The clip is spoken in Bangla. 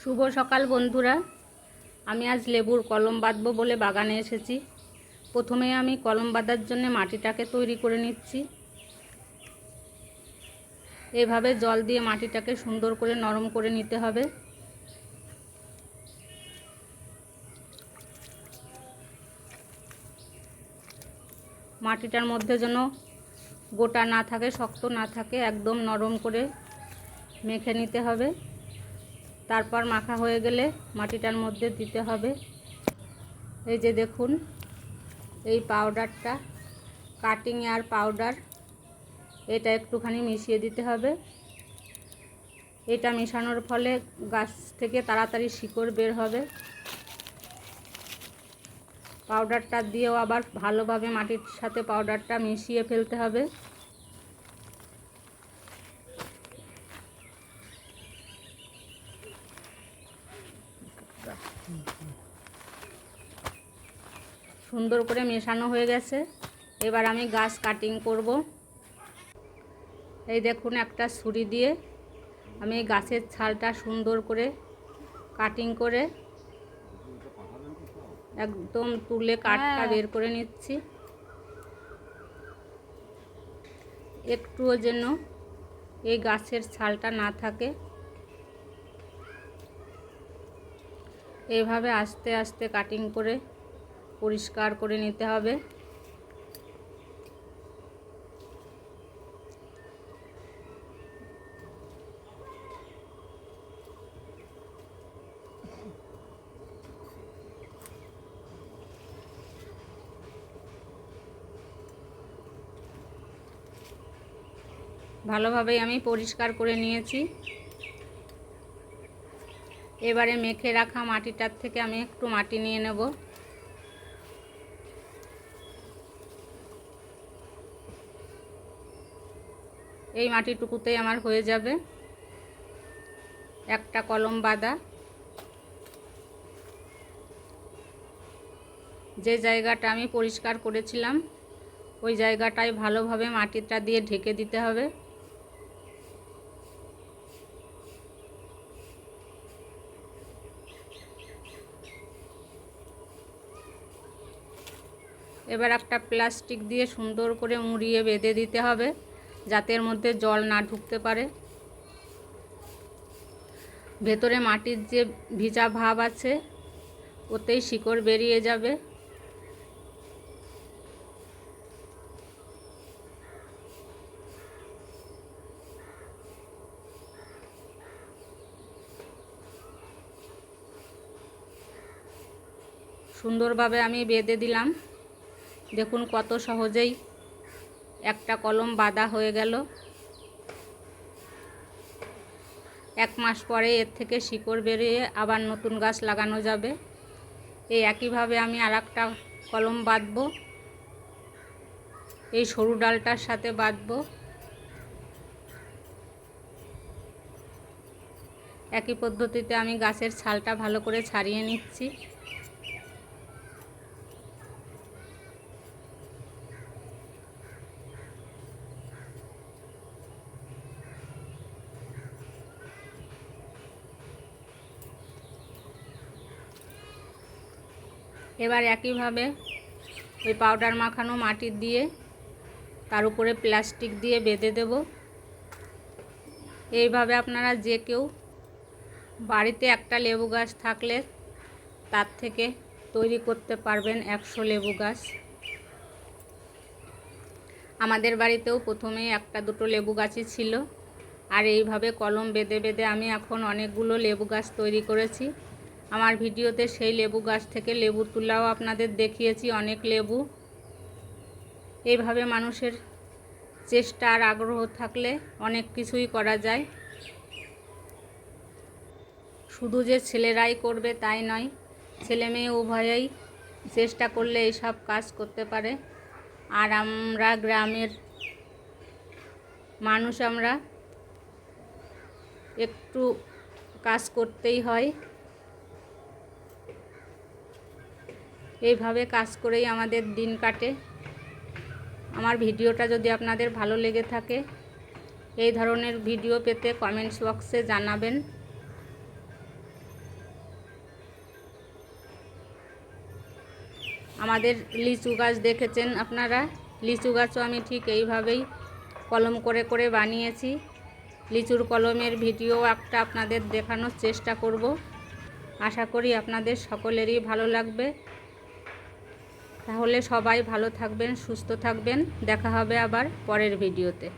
শুভ সকাল বন্ধুরা। আমি আজ লেবুর কলম বাঁধবো বলে বাগানে এসেছি। প্রথমে আমি কলম বাঁধার জন্য মাটিটাকে তৈরি করে নিচ্ছি। এভাবে জল দিয়ে মাটিটাকে সুন্দর করে নরম করে নিতে হবে। মাটিটার মধ্যে যেন গোটা না থাকে, শক্ত না থাকে, একদম নরম করে মেখে নিতে হবে। তারপর মাখা হয়ে গেলে মাটিটার মধ্যে দিতে হবে, এই যে দেখুন, এই পাউডারটা, কাটিং এয়ার পাউডার, এটা একটুখানি মিশিয়ে দিতে হবে। এটা মেশানোর ফলে গাছ থেকে তাড়াতাড়ি শিকড় বের হবে। পাউডারটা দিয়েও আবার ভালোভাবে মাটির সাথে পাউডারটা মিশিয়ে ফেলতে হবে। সুন্দর করে মেশানো হয়ে গেছে। এবার আমি গাছ কাটিং করব। এই দেখুন, একটা ছুরি দিয়ে আমি গাছের ছালটা সুন্দর করে কাটিং করে একদম তুলে কাঠটা বের করে নিচ্ছি। একটুও যেন এই গাছের ছালটা না থাকে। এইভাবে আস্তে আস্তে কাটিং করে পরিষ্কার করে নিতে হবে। ভালোভাবেই আমি পরিষ্কার করে নিয়েছি। এবারে মেখে রাখা মাটিটার থেকে আমি একটু মাটি নিয়ে নেব। এই মাটিটুকুতেই আমার হয়ে যাবে একটা কলম বাঁধা। যে জায়গাটা আমি পরিষ্কার করেছিলাম ওই জায়গাটায় ভালোভাবে মাটিটা দিয়ে ঢেকে দিতে হবে। এবার একটা প্লাস্টিক দিয়ে সুন্দর করে মুড়িয়ে বেঁধে দিতে হবে, যাতে এর মধ্যে জল না ঢুকতে পারে। ভেতরে মাটির যে ভিজা ভাব আছে ওতেই শিকড় বেরিয়ে যাবে। সুন্দরভাবে আমি বেঁধে দিলাম। দেখুন কত সহজেই একটা কলম বাঁধা হয়ে গেল। 1 মাস পরে এর থেকে শিকড় বেরিয়ে আবার নতুন গাছ লাগানো যাবে। এই একইভাবে আমি আরেকটা কলম বাঁধবো, এই সরু ডালটার সাথে বাঁধবো। একই পদ্ধতিতে আমি গাছের ছালটা ভালো করে ছাড়িয়ে নিচ্ছি। এবার একইভাবে ওই পাউডার মাখানো মাটি দিয়ে তার উপরে প্লাস্টিক দিয়ে বেঁধে দেব। এইভাবে আপনারা যে কেউ বাড়িতে একটা লেবু গাছ থাকলে তার থেকে তৈরি করতে পারবেন 100 লেবু গাছ। আমাদের বাড়িতেও প্রথমে 1-2টো লেবু গাছই ছিল, আর এইভাবে কলম বেঁধে বেঁধে আমি এখন অনেকগুলো লেবু গাছ তৈরি করেছি। আমার ভিডিওতে সেই লেবু গাছ থেকে লেবু তোলাও আপনাদের দেখিয়েছি, অনেক লেবু। এইভাবে মানুষের চেষ্টা আর আগ্রহ থাকলে অনেক কিছুই করা যায়। শুধু যে ছেলেরাই করবে তাই নয়, ছেলে মেয়ে উভয়েই চেষ্টা করলে এইসব কাজ করতে পারে। আর আমরা গ্রামের মানুষ, আমরা একটু কাজ করতেই হয়। এইভাবে কাজ করেই আমাদের দিন কাটে। আমার ভিডিওটা যদি আপনাদের ভালো লেগে থাকে, এই ধরনের ভিডিও পেতে কমেন্টস বক্সে জানাবেন। আমাদের লিচু গাছ দেখেছেন আপনারা, লিচু গাছও আমি ঠিক এইভাবেই কলম করে করে বানিয়েছি। লিচুর কলমের ভিডিও একটা আপনাদের দেখানোর চেষ্টা করব। আশা করি আপনাদের সকলেরই ভালো লাগবে। তাহলে সবাই ভালো থাকবেন, সুস্থ থাকবেন। দেখা হবে আবার পরের ভিডিওতে।